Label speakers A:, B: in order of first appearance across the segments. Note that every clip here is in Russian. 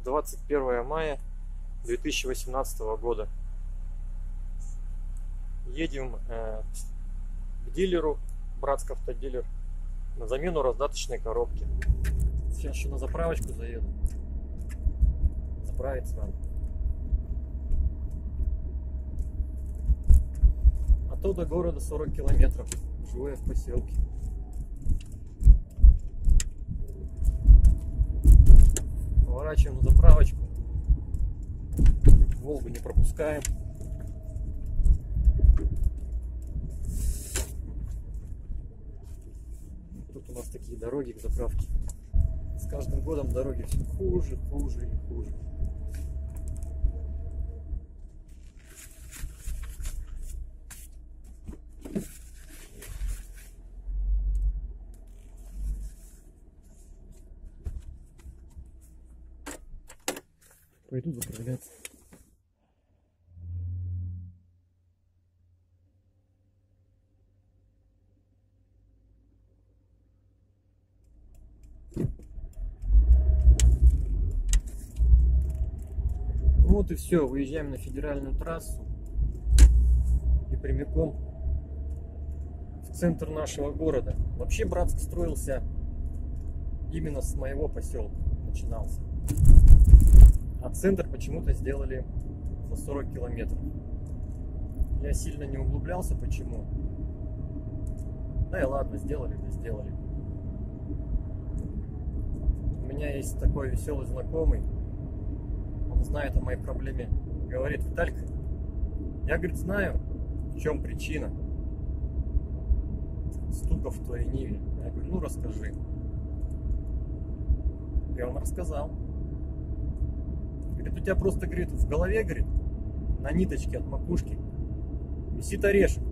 A: 21 мая 2018 года. Едем к дилеру, Братск автодилер, на замену раздаточной коробки. Сейчас еще на заправочку заеду. Заправиться надо. А то до города 40 километров. Живу я в поселке. Поворачиваем на заправочку. Волгу не пропускаем. Тут у нас такие дороги к заправке. С каждым годом дороги все хуже, хуже и хуже. Пойду заправляться. Вот и все, выезжаем на федеральную трассу и прямиком в центр нашего города. Вообще Братск строился именно с моего поселка, начинался. А центр почему-то сделали за 40 километров. Я сильно не углублялся, почему. Да и ладно, сделали, да сделали. У меня есть такой веселый знакомый. Он знает о моей проблеме. Говорит: Виталька, я, говорит, знаю, в чем причина стуков в твоей Ниве. Я говорю: ну расскажи. И он рассказал. Говорит: у тебя просто, говорит, в голове, говорит, на ниточке от макушки висит орешек.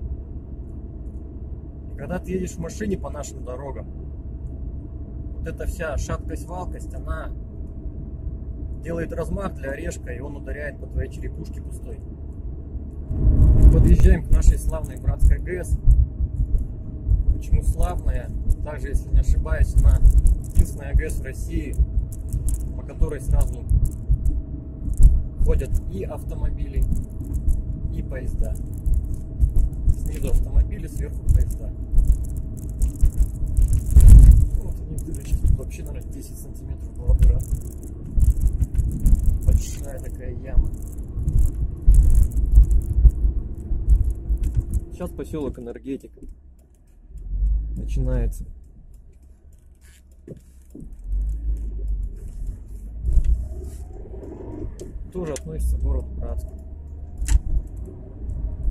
A: И когда ты едешь в машине по нашим дорогам, вот эта вся шаткость-валкость, она делает размах для орешка, и он ударяет по твоей черепушке пустой. Подъезжаем к нашей славной Братской ГЭС. Почему славная? Также, если не ошибаюсь, она единственная ГЭС в России, по которой сразу ходят и автомобили, и поезда. Снизу автомобили, сверху поезда. Вот они дырочки. Тут вообще, наверное, 10 сантиметров была дыра. Большая такая яма. Сейчас поселок Энергетик начинается. Тоже относится к городу Братску.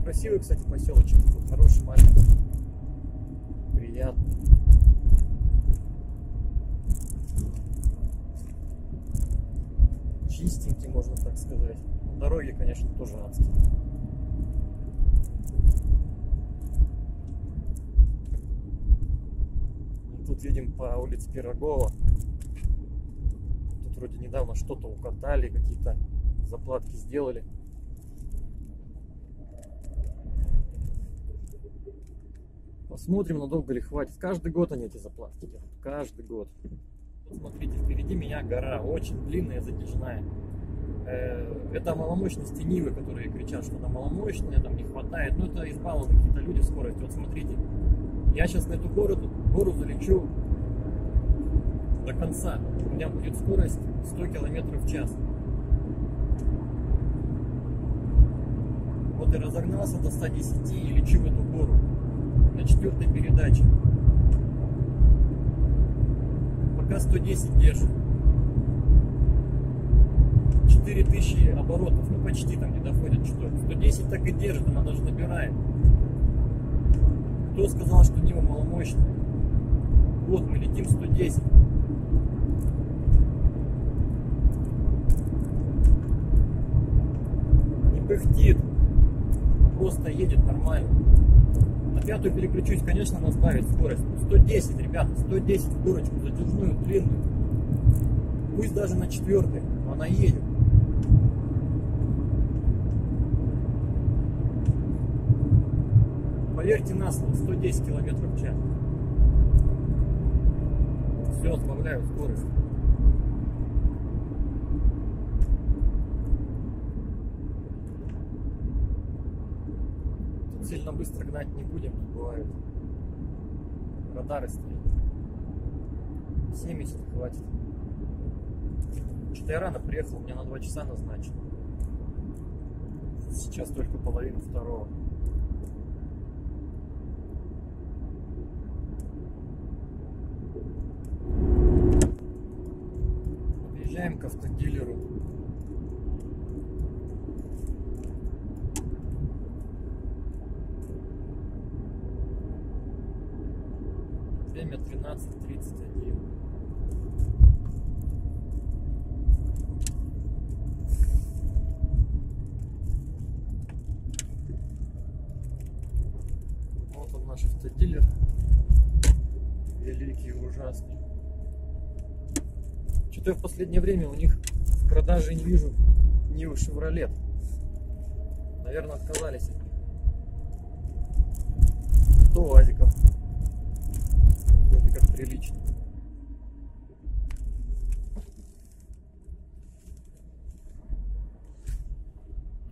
A: Красивый, кстати, поселочек, хороший, маленький, приятный. Чистенький, можно так сказать. Дороги, конечно, тоже адские. Тут едем по улице Пирогова. Тут вроде недавно что-то укатали, какие-то заплатки сделали. Посмотрим, надолго ли хватит. Каждый год они эти заплатки делают. Каждый год. Вот смотрите, впереди меня гора, очень длинная, затяжная. Это маломощности Нивы, которые кричат, что она маломощная, там не хватает. Но это избалованы какие-то люди скоростью. Вот смотрите, я сейчас на эту гору залечу до конца. У меня будет скорость 100 км в час. Вот и разогнался до 110 и лечу в эту гору на 4-й передаче. Пока 110 держит. 4000 оборотов, ну почти там не доходит, что 110 так и держит, она даже набирает. Кто сказал, что Нива маломощная? Вот мы летим 110. Не пыхтит, просто едет нормально. На 5-ю переключусь, конечно, надо сбавить скорость. 110, ребята, 110 в горочку, затяжную, длинную. Пусть даже на 4-й, но она едет. Поверьте на слово, 110 км в час. Все, сбавляю скорость. Сильно быстро гнать не будем, тут бывают радары стоят. 70 хватит. Что-то я рано приехал, у меня на 2 часа назначено. Сейчас только половина второго. Подъезжаем к автодилеру. Время 13:31. Вот он, наш автодилер. Великий и ужасный. Что-то я в последнее время у них в продаже не вижу Нивы Chevrolet. Наверное, отказались от них. То УАЗиков. Вроде как прилично.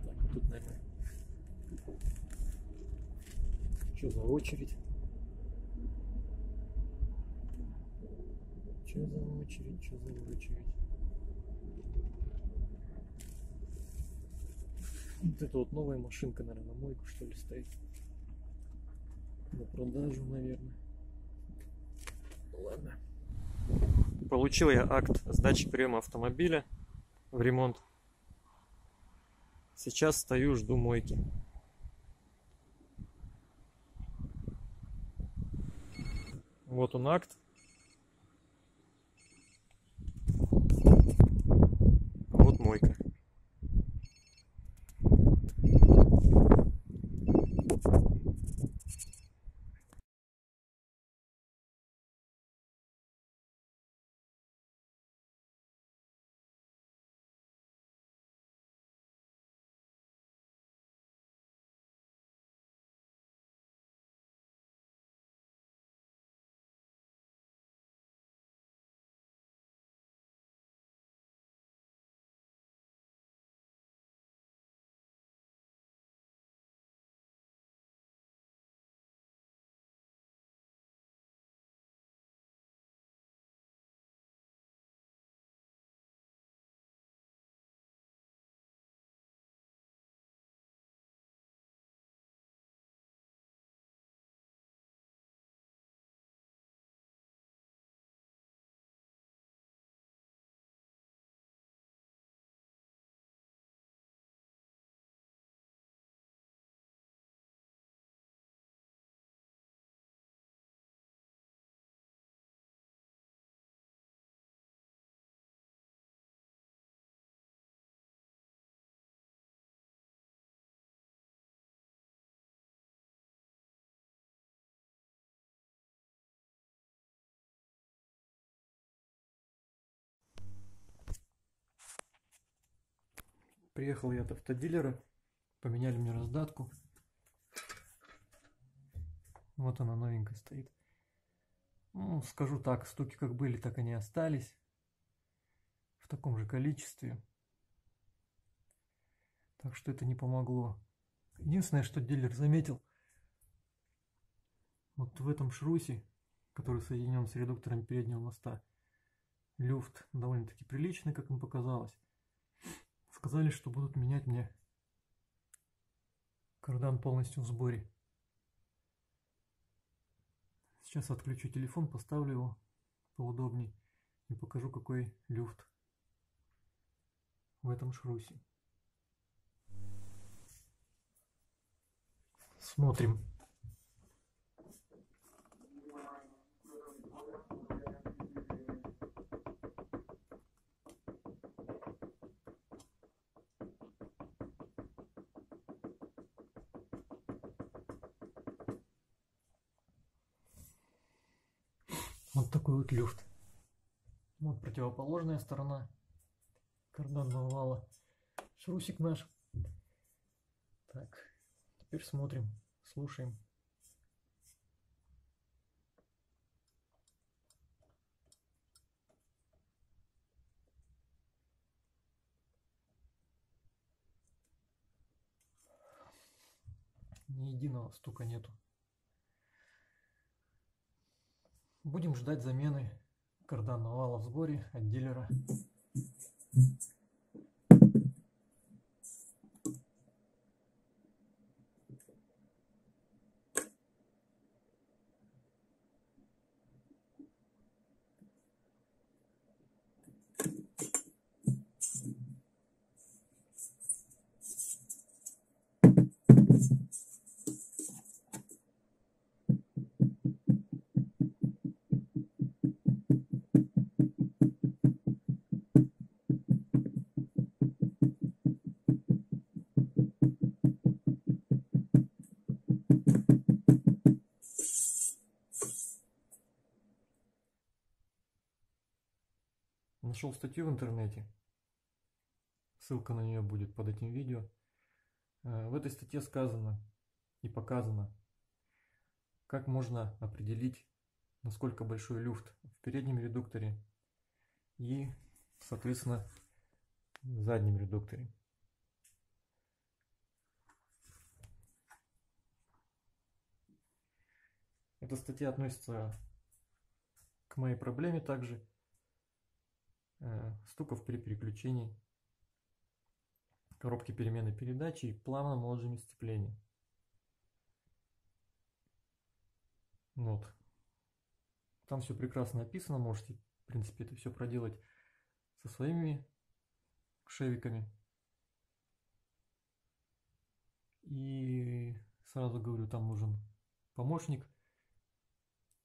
A: Так, вот тут, наверное. Что за очередь? Что за очередь? Что за очередь? Вот это вот новая машинка, наверное, на мойку, что ли, стоит. На продажу, наверное. Ладно. Получил я акт сдачи приема автомобиля в ремонт. Сейчас стою, жду мойки. Вот он акт. Вот мойка. Приехал я от автодилера. Поменяли мне раздатку. Вот она новенькая стоит. Ну, скажу так, стуки как были, так они остались. В таком же количестве. Так что это не помогло. Единственное, что дилер заметил, вот в этом шрусе, который соединен с редуктором переднего моста, люфт довольно-таки приличный, как им показалось. Сказали, что будут менять мне кардан полностью в сборе. Сейчас отключу телефон, поставлю его поудобней и покажу, какой люфт в этом шрусе. Смотрим. Вот такой вот люфт. Вот противоположная сторона карданного вала. Шрусик наш. Так, теперь смотрим, слушаем. Ни единого стука нету. Будем ждать замены карданного вала в сборе от дилера. Нашел статью в интернете, ссылка на нее будет под этим видео. В этой статье сказано и показано, как можно определить, насколько большой люфт в переднем редукторе и, соответственно, в заднем редукторе. Эта статья относится к моей проблеме также. Стуков при переключении коробки переменной передачи и плавном ложении сцепления. Вот. Там все прекрасно описано, можете, в принципе, это все проделать со своими шевиками. И сразу говорю, там нужен помощник,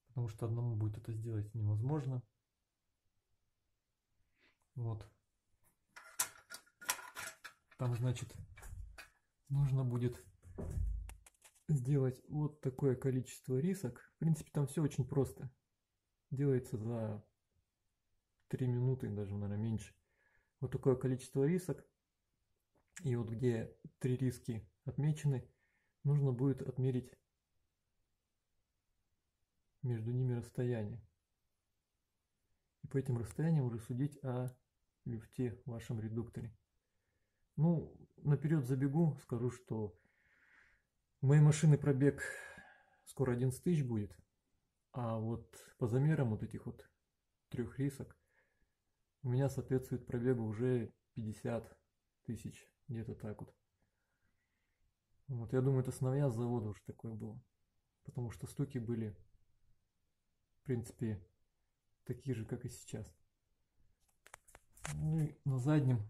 A: потому что одному будет это сделать невозможно. Вот. Там, значит, нужно будет сделать вот такое количество рисок. В принципе, там все очень просто. Делается за 3 минуты, даже, наверное, меньше. Вот такое количество рисок. И вот где 3 риски отмечены, нужно будет отмерить между ними расстояние. И по этим расстояниям уже судить о люфте в вашем редукторе. Ну, наперед забегу, скажу, что у моей машины пробег скоро 11 тысяч будет. А вот по замерам вот этих вот 3 рисок у меня соответствует пробегу уже 50 тысяч. Где-то так вот. Вот, я думаю, это с новья с завода уже такое было. Потому что стуки были, в принципе, такие же, как и сейчас. Ну и на заднем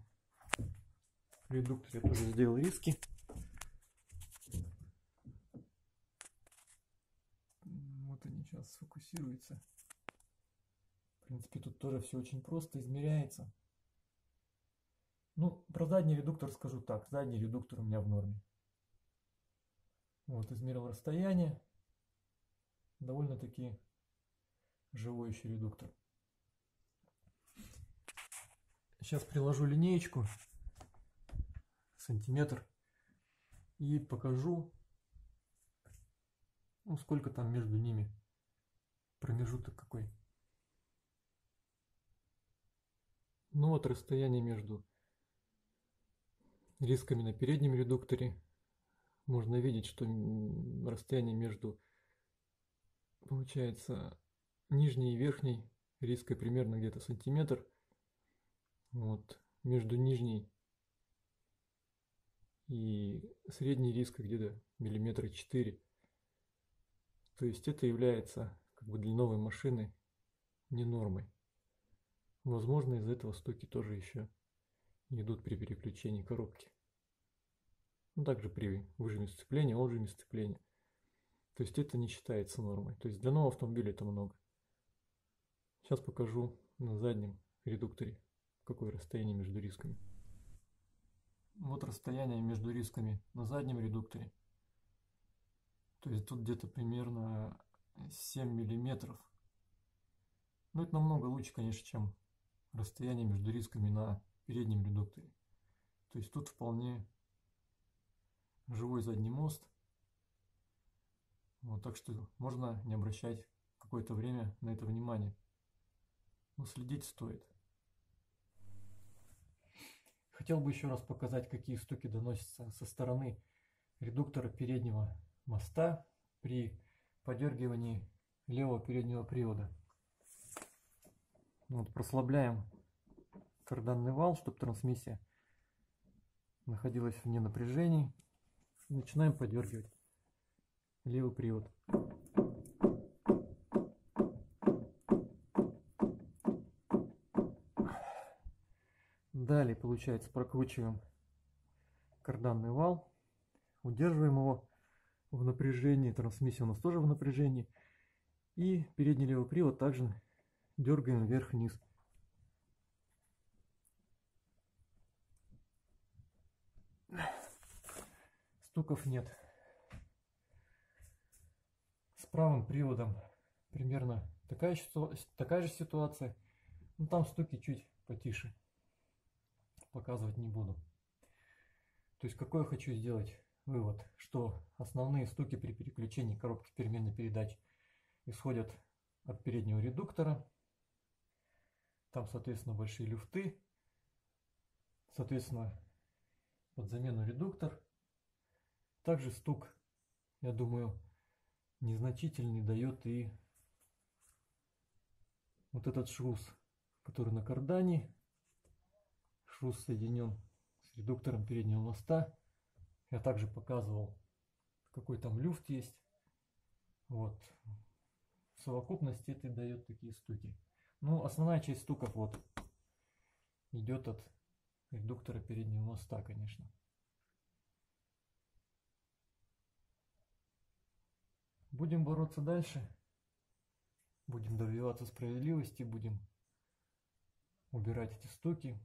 A: редукторе я тоже сделал риски. Вот они сейчас сфокусируются. В принципе, тут тоже все очень просто измеряется. Ну, про задний редуктор скажу так. Задний редуктор у меня в норме. Вот, измерил расстояние. Довольно-таки живой еще редуктор. Сейчас приложу линеечку, сантиметр, и покажу, ну, сколько там между ними промежуток какой. Ну вот расстояние между рисками на переднем редукторе. Можно видеть, что расстояние между, получается, нижней и верхней риской примерно где-то сантиметр. Вот, между нижней и средней риской где-то миллиметра 4. То есть это является как бы для новой машины не нормой. Возможно, из-за этого стуки тоже еще идут при переключении коробки. Ну, также при выжиме сцепления, отжиме сцепления. То есть это не считается нормой. То есть для нового автомобиля это много. Сейчас покажу на заднем редукторе, какое расстояние между рисками. Вот расстояние между рисками на заднем редукторе. То есть тут где-то примерно 7 миллиметров. Но это намного лучше, конечно, чем расстояние между рисками на переднем редукторе. То есть тут вполне живой задний мост. Вот, так что можно не обращать какое-то время на это внимание. Но следить стоит. Хотел бы еще раз показать, какие стуки доносятся со стороны редуктора переднего моста при подергивании левого переднего привода. Вот, прослабляем карданный вал, чтобы трансмиссия находилась вне напряжений. Начинаем подергивать левый привод. Далее, получается, прокручиваем карданный вал, удерживаем его в напряжении, трансмиссия у нас тоже в напряжении, и передний левый привод также дергаем вверх-вниз. Стуков нет. С правым приводом примерно такая же ситуация, но там стуки чуть потише, показывать не буду. То есть какой я хочу сделать вывод, что основные стуки при переключении коробки переменной передач исходят от переднего редуктора. Там, соответственно, большие люфты, соответственно, под замену редуктор. Также стук, я думаю, незначительный дает и вот этот шрус, который на кардане. Шрус соединен с редуктором переднего моста. Я также показывал, какой там люфт есть. Вот. В совокупности это дает такие стуки. Ну, основная часть стуков вот идет от редуктора переднего моста, конечно. Будем бороться дальше. Будем добиваться справедливости, будем убирать эти стуки.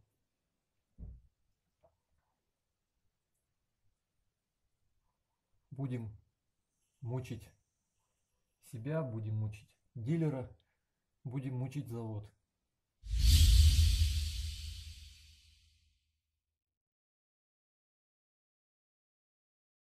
A: Будем мучить себя, будем мучить дилера, будем мучить завод.